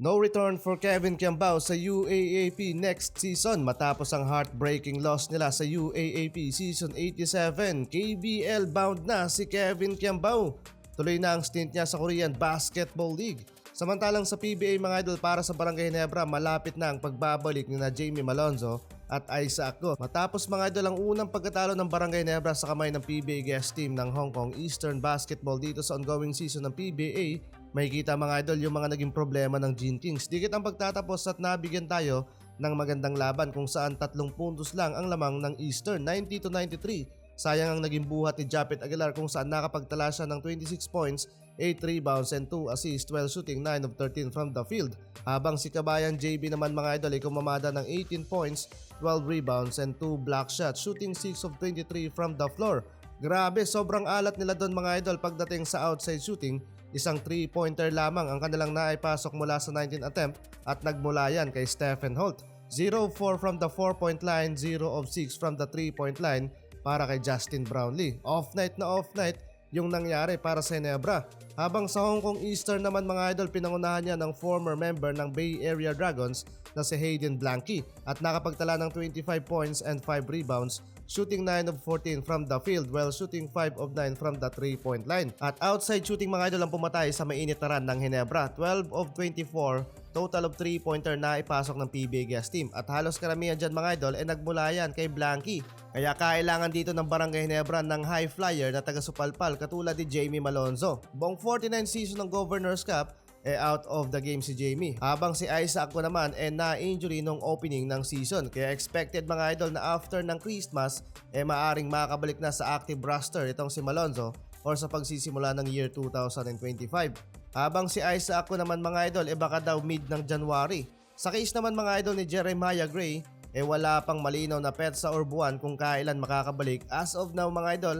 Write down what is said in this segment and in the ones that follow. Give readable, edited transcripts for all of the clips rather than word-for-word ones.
No return for Kevin Kiambao sa UAAP next season matapos ang heartbreaking loss nila sa UAAP Season 87. KBL bound na si Kevin Kiambao. Tuloy na ang stint niya sa Korean Basketball League. Samantalang sa PBA mga idol, para sa Barangay Ginebra, malapit na ang pagbabalik ni na Jamie Malonzo at Isaac Go. Matapos mga idol ang unang pagkatalo ng Barangay Ginebra sa kamay ng PBA guest team ng Hong Kong Eastern Basketball dito sa ongoing season ng PBA, makikita mga idol yung mga naging problema ng Gene Kings. Dikit ang pagtatapos at nabigyan tayo ng magandang laban kung saan 3 puntos lang ang lamang ng Eastern, 90-93. Sayang ang naging buhat ni Japet Aguilar kung saan nakapagtala siya ng 26 points, 8 rebounds and 2 assists while shooting 9 of 13 from the field. Habang si Kabayan JB naman mga idol ay kumamada ng 18 points, 12 rebounds and 2 block shots, shooting 6 of 23 from the floor. Grabe, sobrang alat nila doon mga idol pagdating sa outside shooting. Isang 3-pointer lamang ang kanilang naipasok mula sa 19 attempt at nagmula yan kay Stephen Holt. 0-4 from the 4-point line, 0 of 6 from the 3-point line para kay Justin Brownlee. Off-night na off-night yung nangyari para sa Ginebra. Habang sa Hong Kong Eastern naman mga idol, pinangunahan niya ng former member ng Bay Area Dragons na si Hayden Blanqui at nakapagtala ng 25 points and 5 rebounds, shooting 9 of 14 from the field while shooting 5 of 9 from the 3-point line. At outside shooting mga idol ang pumatay sa mainit na run ng Ginebra, 12 of 24, total of 3-pointer na ipasok ng PBA guest team. At halos karamihan dyan mga idol ay nagmula yan kay Blanqui. Kaya kailangan dito ng Barangay Ginebra ng high flyer na taga-Supalpal katulad ni Jamie Malonzo. Buong 49 season ng Governor's Cup out of the game si Jamie. Habang si Isaac Go naman na-injury nung opening ng season. Kaya expected mga idol na after ng Christmas maaring makakabalik na sa active roster itong si Malonzo or sa pagsisimula ng year 2025. Habang si Isaac Go naman mga idol baka daw mid ng January. Sa case naman mga idol ni Jeremiah Gray wala pang malinaw na petsa or buwan kung kailan makakabalik. As of now mga idol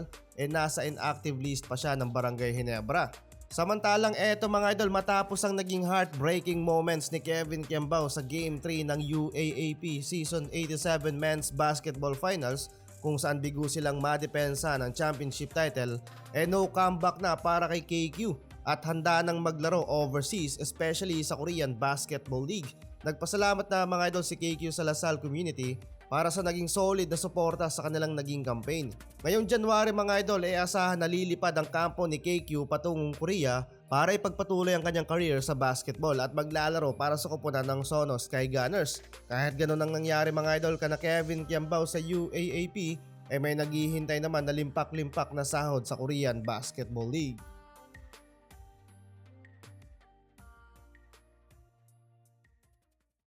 nasa inactive list pa siya ng Barangay Ginebra. Samantalang eto mga idol, matapos ang naging heartbreaking moments ni Kevin Kiambao sa Game 3 ng UAAP Season 87 Men's Basketball Finals kung saan bigo silang madepensa ng championship title, no comeback na para kay KQ at handa nang maglaro overseas, especially sa Korean Basketball League. Nagpasalamat na mga idol si KQ sa Lasal community para sa naging solid na suporta sa kanilang naging campaign. Ngayong January mga idol asahan na lilipad ang kampo ni KQ patungong Korea para ipagpatuloy ang kanyang career sa basketball at maglalaro para sa koponan ng Sono Sky Gunners. Kahit ganun ang nangyari mga idol kana Kevin Kiambao sa UAAP may naghihintay naman na limpak-limpak na sahod sa Korean Basketball League.